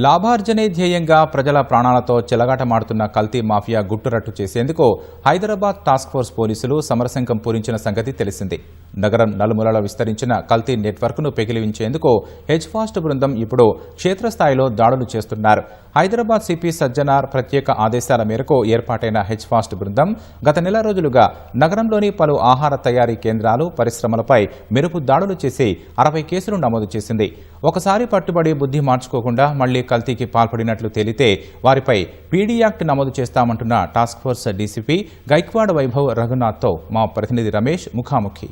లాభార్జనే ధ్యేయంగా ప్రజల ప్రాణాలతో చెలగాటమాడుతున్న కల్తీ మాఫియా గుట్టురట్టు చేసేందుకు హైదరాబాద్ టాస్క్ ఫోర్స్ పోలీసులు సమరశంఖం పూరించిన సంగతి తెలిసింది. నగరం నలుమూలలా విస్తరించిన కల్తీ నెట్వర్క్ను పెకిలించేందుకు హెచ్ఫాస్ట్ బృందం ఇప్పుడు క్షేత్రస్థాయిలో దాడులు చేస్తున్నారు. హైదరాబాద్ సిపి సజ్జనార్ ప్రత్యేక ఆదేశాల మేరకు ఏర్పాటైన హెచ్ఫాస్ట్ బృందం గత నెల రోజులుగా నగరంలోని పలు ఆహార తయారీ కేంద్రాలు, పరిశ్రమలపై మెరుపు దాడులు చేసి 60 కేసులు నమోదు చేసింది. ఒకసారి పట్టుబడి బుద్ధి మార్చుకోకుండా మళ్లీ కల్తీకి పాల్పడినట్లు తేలితే వారిపై పీడీ యాక్ట్ నమోదు చేస్తామంటున్న task force DCP Gaikwad Vaibhav రఘునాథ్తో మా ప్రతినిధి రమేష్ ముఖాముఖి.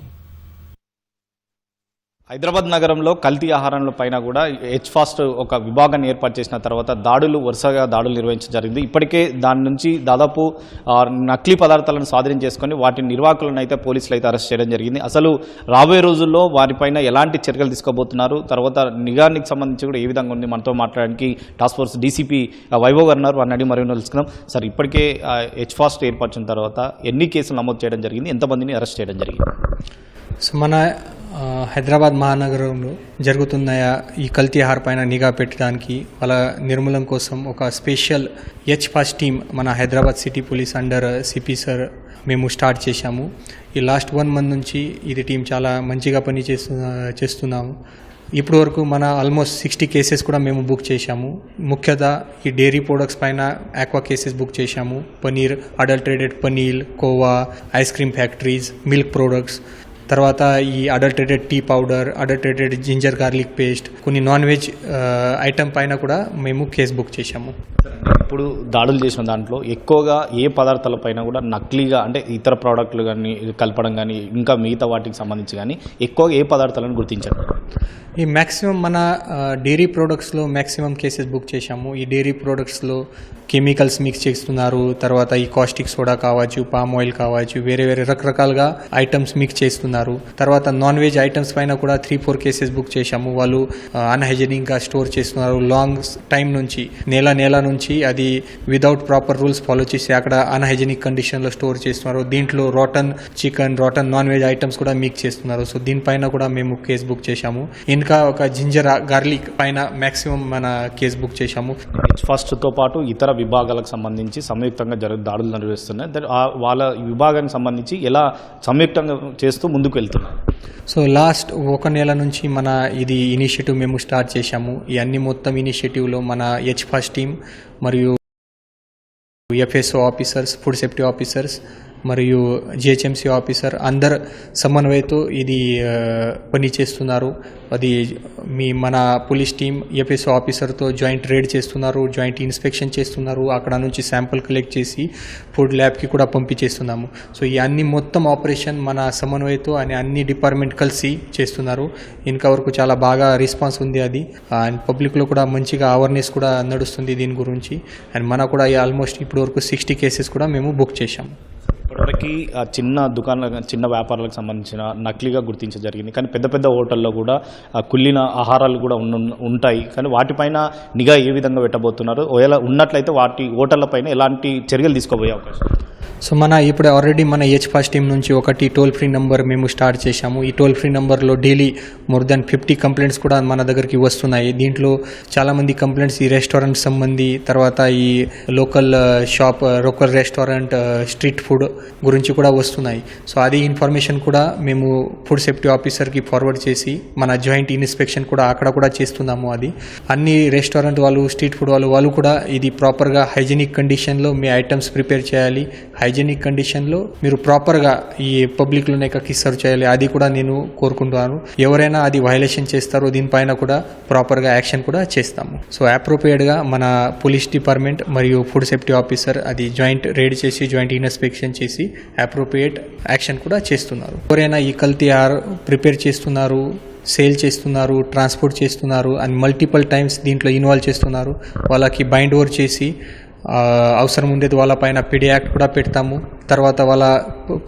హైదరాబాద్ నగరంలో కల్తీ ఆహారాల పైన కూడా హెచ్ఫాస్ట్ ఒక విభాగాన్ని ఏర్పాటు చేసిన తర్వాత వరుసగా దాడులు నిర్వహించడం జరిగింది. ఇప్పటికే దాని నుంచి దాదాపు నకిలీ పదార్థాలను స్వాధీనం చేసుకుని వాటి నిర్వాహకులను అయితే పోలీసులు అయితే అరెస్ట్ చేయడం జరిగింది. అసలు రాబోయే రోజుల్లో వారిపైన ఎలాంటి చర్యలు తీసుకోబోతున్నారు, తర్వాత నిఘానికి సంబంధించి కూడా ఏ విధంగా ఉంది, మనతో మాట్లాడడానికి టాస్క్ ఫోర్స్ డీసీపీ వైభవ్ గారు వారిని మరియు తెలుసుకుందాం. సార్, ఇప్పటికే హెచ్ఫాస్ట్ ఏర్పరిచిన తర్వాత ఎన్ని కేసులు నమోదు చేయడం జరిగింది, ఎంతమందిని అరెస్ట్ చేయడం జరిగింది? సో మన హైదరాబాద్ మహానగరంలో జరుగుతున్న ఈ కల్తీ ఆహార పైన నిఘా పెట్టడానికి వాళ్ళ నిర్మూలన కోసం ఒక స్పెషల్ హెచ్ఫాస్ట్ టీమ్ మన Hyderabad city police under CP sir మేము స్టార్ట్ చేశాము. ఈ లాస్ట్ 1 month నుంచి ఇది టీం చాలా మంచిగా పని చేస్తున్నాము. ఇప్పటి వరకు మన ఆల్మోస్ట్ 60 కేసెస్ కూడా మేము బుక్ చేశాము. ముఖ్యంగా ఈ డైరీ ప్రొడక్ట్స్ పైన ఆక్వా కేసెస్ బుక్ చేశాము. Paneer, adulterated paneer, khoa, ice cream factories, milk products, తర్వాత ఈ adulterated tea powder, adulterated ginger garlic paste, కొన్ని నాన్ వెజ్ ఐటమ్ పైన కూడా మేము కేసు బుక్ చేశాము. ఇప్పుడు దాడులు చేసిన దాంట్లో ఎక్కువగా ఏ పదార్థాల పైన కూడా నకిలీగా, అంటే ఇతర ప్రోడక్ట్లు కానీ కలపడం కానీ ఇంకా మిగతా వాటికి సంబంధించి కానీ ఎక్కువగా ఏ పదార్థాలను గుర్తించారు? ఈ మ్యాక్సిమం మన డైరీ ప్రోడక్ట్స్లో మ్యాక్సిమం కేసెస్ బుక్ చేశాము. ఈ డైరీ ప్రోడక్ట్స్లో కెమికల్స్ మిక్స్ చేస్తున్నారు, తర్వాత ఈ కాస్టిక్ సోడా కావచ్చు, పామ్ ఆయిల్ కావచ్చు, వేరే రకరకాలుగా ఐటమ్స్ మిక్స్ చేస్తున్నారు. తర్వాత నాన్ వెజ్ ఐటమ్స్ పైన కూడా 3-4 కేసెస్ బుక్ చేశాము. వాళ్ళు అన్హైజీనిక్గా స్టోర్ చేస్తున్నారు. లాంగ్ టైం నుంచి నెల నుంచి అది వితౌట్ ప్రాపర్ రూల్స్ ఫాలో చేసి అక్కడ అన్హైజీనిక్ కండిషన్లో స్టోర్ చేస్తున్నారు. దీంట్లో rotten chicken, rotten non veg items కూడా మిక్స్ చేస్తున్నారు. సో దీనిపైన కూడా మేము కేసు బుక్ చేశాము. ఇంకా ఒక జింజర్ గార్లిక్ పైన మ్యాక్సిమం మన కేసు బుక్ చేశాము. ఫస్ట్తో పాటు ఇతర విభాగాలకు సంబంధించి సంయుక్తంగా దాడులు నిర్వహిస్తున్నాయి. వాళ్ళ విభాగానికి సంబంధించి ఎలా సంయుక్తంగా చేస్తూ ముందుకు వెళ్తున్నారు? సో లాస్ట్ 1 నెల నుంచి మన ఇది ఇనిషియేటివ్ మేము స్టార్ట్ చేశాము. ఈ అన్ని మొత్తం ఇనిషియేటివ్లో మన హెచ్ఫాస్ట్ టీమ్ మరియు FSO officers, food safety officers మరియు జిహెచ్ఎంసీ ఆఫీసర్ అందరు సమన్వయంతో ఇది పని చేస్తున్నారు. అది మన పోలీస్ టీం ఎఫ్ఎస్ఓ ఆఫీసర్తో జాయింట్ రేడ్ చేస్తున్నారు, జాయింట్ ఇన్స్పెక్షన్ చేస్తున్నారు. అక్కడ నుంచి శాంపుల్ కలెక్ట్ చేసి ఫుడ్ ల్యాబ్కి కూడా పంపించేస్తున్నాము. సో ఈ అన్ని మొత్తం ఆపరేషన్ మన సమన్వయంతో అన్ని డిపార్ట్మెంట్ కలిసి చేస్తున్నారు. ఇంకా వరకు చాలా బాగా రెస్పాన్స్ ఉంది. అది అండ్ పబ్లిక్లో కూడా మంచిగా అవేర్నెస్ కూడా నడుస్తుంది దీని గురించి. అండ్ మన కూడా ఆల్మోస్ట్ ఇప్పటి వరకు 60 కేసెస్ కూడా మేము బుక్ చేశాము. ఇప్పటివరకు చిన్న వ్యాపారాలకు సంబంధించిన నకిలీగా గుర్తించడం జరిగింది. కానీ పెద్ద హోటల్లో కూడా కుళ్ళిన ఆహారాలు కూడా ఉంటాయి. కానీ వాటిపైన నిఘా ఏ విధంగా పెట్టబోతున్నారు? ఒకవేళ ఉన్నట్లయితే వాటి హోటళ్ల పైన ఎలాంటి చర్యలు తీసుకోబోయే అవకాశం? సో ఇప్పుడు ఆల్రెడీ మన హెచ్ఫాస్ట్ టీం నుంచి ఒకటి టోల్ ఫ్రీ నెంబర్ మేము స్టార్ట్ చేశాము. ఈ టోల్ ఫ్రీ నెంబర్లో డైలీ మోర్ దాన్ 50 కంప్లైంట్స్ కూడా మన దగ్గరికి వస్తున్నాయి. దీంట్లో చాలామంది కంప్లైంట్స్ ఈ రెస్టారెంట్ సంబంధి, తర్వాత ఈ లోకల్ రెస్టారెంట్, స్ట్రీట్ ఫుడ్ గురించి కూడా వస్తున్నాయి. సో అది ఇన్ఫర్మేషన్ కూడా మేము ఫుడ్ సేఫ్టీ ఆఫీసర్కి ఫార్వర్డ్ చేసి మన జాయింట్ ఇన్స్పెక్షన్ కూడా అక్కడ కూడా చేస్తున్నాము. అది అన్ని రెస్టారెంట్ వాళ్ళు, స్ట్రీట్ ఫుడ్ వాళ్ళు కూడా ఇది ప్రాపర్గా హైజీనిక్ కండిషన్లో మీ ఐటమ్స్ ప్రిపేర్ చేయాలి. హైజీనిక్ కండిషన్లో మీరు ప్రాపర్గా ఈ పబ్లిక్లోనే సర్వ్ చేయాలి. అది కూడా నేను కోరుకుంటున్నాను. ఎవరైనా అది వైలేషన్ చేస్తారో దీనిపైన కూడా ప్రాపర్గా యాక్షన్ కూడా చేస్తాము. సో అప్రోప్రియేట్గా మన పోలీస్ డిపార్ట్మెంట్ మరియు ఫుడ్ సేఫ్టీ ఆఫీసర్ అది జాయింట్ రేడ్ చేసి, జాయింట్ ఇన్స్పెక్షన్ చేసి అప్రోప్రియేట్ యాక్షన్ కూడా చేస్తున్నారు. ఎవరైనా ఈ కల్తీ ప్రిపేర్ చేస్తున్నారు, సేల్ చేస్తున్నారు, ట్రాన్స్పోర్ట్ చేస్తున్నారు అండ్ మల్టిపుల్ టైమ్స్ దీంట్లో ఇన్వాల్వ్ చేస్తున్నారు, వాళ్ళకి బైండ్ ఓవర్ చేసి అవసరం ఉండేది వాళ్ళపైన పీడీ యాక్ట్ కూడా పెడతాము. తర్వాత వాళ్ళ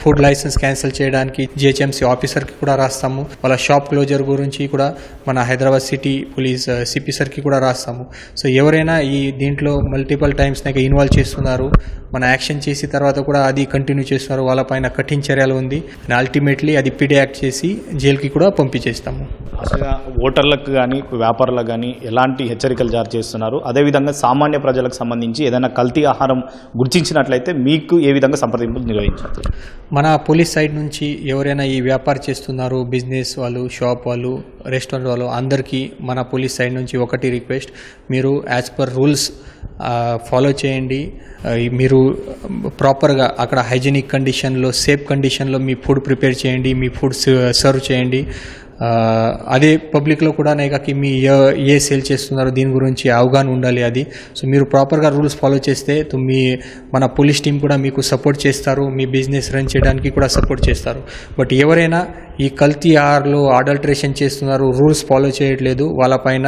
ఫుడ్ లైసెన్స్ క్యాన్సిల్ చేయడానికి జిహెచ్ఎంసీ ఆఫీసర్కి కూడా రాస్తాము. వాళ్ళ షాప్ క్లోజర్ గురించి కూడా మన హైదరాబాద్ సిటీ పోలీస్ సిపి సార్కి కూడా రాస్తాము. సో ఎవరైనా ఈ దీంట్లో మల్టిపుల్ టైమ్స్ నాకు ఇన్వాల్వ్ చేస్తున్నారు, మన యాక్షన్ చేసి తర్వాత కూడా అది కంటిన్యూ చేస్తున్నారు, వాళ్ళపైన కఠిన చర్యలు ఉంది. అల్టిమేట్లీ అది పిడి యాక్ట్ చేసి జైలుకి కూడా పంపించేస్తాము. అసలు ఓటర్లకు కానీ వ్యాపారులకు కానీ ఎలాంటి హెచ్చరికలు జారీ చేస్తున్నారు? అదేవిధంగా సామాన్య ప్రజలకు సంబంధించి ఏదైనా కల్తీ ఆహారం గుర్తించినట్లయితే మీకు ఏ విధంగా సంప్రదింపులు నిర్వహించారు? మన పోలీస్ సైడ్ నుంచి ఎవరైనా ఈ వ్యాపారం చేస్తున్నారు, బిజినెస్ వాళ్ళు, షాప్ వాళ్ళు, రెస్టారెంట్ వాళ్ళు, అందరికీ మన పోలీస్ సైడ్ నుంచి ఒకటి రిక్వెస్ట్, మీరు యాజ్ పర్ రూల్స్ ఫాలో చేయండి. మీరు ప్రాపర్గా అక్కడ హైజీనిక్ కండిషన్లో, సేఫ్ కండిషన్లో మీ ఫుడ్ ప్రిపేర్ చేయండి, మీ ఫుడ్ సర్వ్ చేయండి. అదే పబ్లిక్లో కూడా నైకాకి మీ ఏ సేల్ చేస్తున్నారో దీని గురించి అవగాహన ఉండాలి. అది సో మీరు ప్రాపర్గా రూల్స్ ఫాలో చేస్తే మన పోలీస్ టీం కూడా మీకు సపోర్ట్ చేస్తారు, మీ బిజినెస్ రన్ చేయడానికి కూడా సపోర్ట్ చేస్తారు. బట్ ఎవరైనా ఈ కల్తీ ఆహార్లో అడల్టరేషన్ చేస్తున్నారు, రూల్స్ ఫాలో చేయట్లేదు, వాళ్ళపైన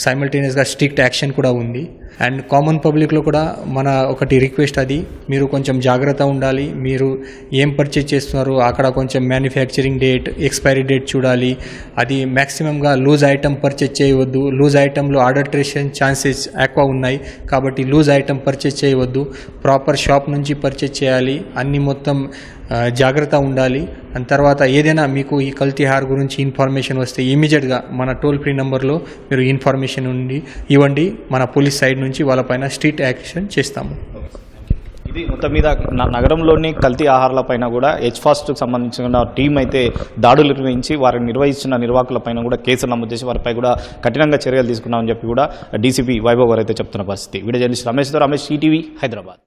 సైమల్టేనియస్గా స్ట్రిక్ట్ యాక్షన్ కూడా ఉంది. అండ్ కామన్ పబ్లిక్లో కూడా మన ఒకటి రిక్వెస్ట్, అది మీరు కొంచెం జాగ్రత్త ఉండాలి. మీరు ఏం పర్చేజ్ చేస్తున్నారు అక్కడ కొంచెం మ్యానుఫ్యాక్చరింగ్ డేట్, ఎక్స్పైరీ డేట్ చూడాలి. అది మ్యాక్సిమంగా లూజ్ ఐటమ్ పర్చేజ్ చేయవద్దు. లూజ్ ఐటంలో అడల్టరేషన్ ఛాన్సెస్ ఎక్కువ ఉన్నాయి కాబట్టి లూజ్ ఐటమ్ పర్చేజ్ చేయవద్దు. ప్రాపర్ షాప్ నుంచి పర్చేజ్ చేయాలి. అన్ని మొత్తం జాగ్రత్త ఉండాలి. అండ్ తర్వాత ఏదైనా మీకు ఈ కల్తీ ఆహార్ గురించి ఇన్ఫర్మేషన్ వస్తే ఇమీడియట్గా మన టోల్ ఫ్రీ నెంబర్లో మీరు ఇన్ఫర్మేషన్ ఇవ్వండి. మన పోలీస్ సైడ్ నుంచి వాళ్ళపైన స్ట్రిక్ట్ యాక్షన్ చేస్తాము. ఇది మొత్తం మీద నగరంలోని కల్తీ ఆహారాలపైన కూడా హెచ్ఫాస్ట్కి సంబంధించిన టీం అయితే దాడులు నిర్వహించి వారిని నిర్వహిస్తున్న నిర్వాహకులపైన కూడా కేసులు నమోదు చేసి వారిపై కూడా కఠినంగా చర్యలు తీసుకున్నామని చెప్పి కూడా డీసీపీ వైభవ్ గారు అయితే చెప్తున్న పరిస్థితి. Video journalist Ramesh ETV Hyderabad.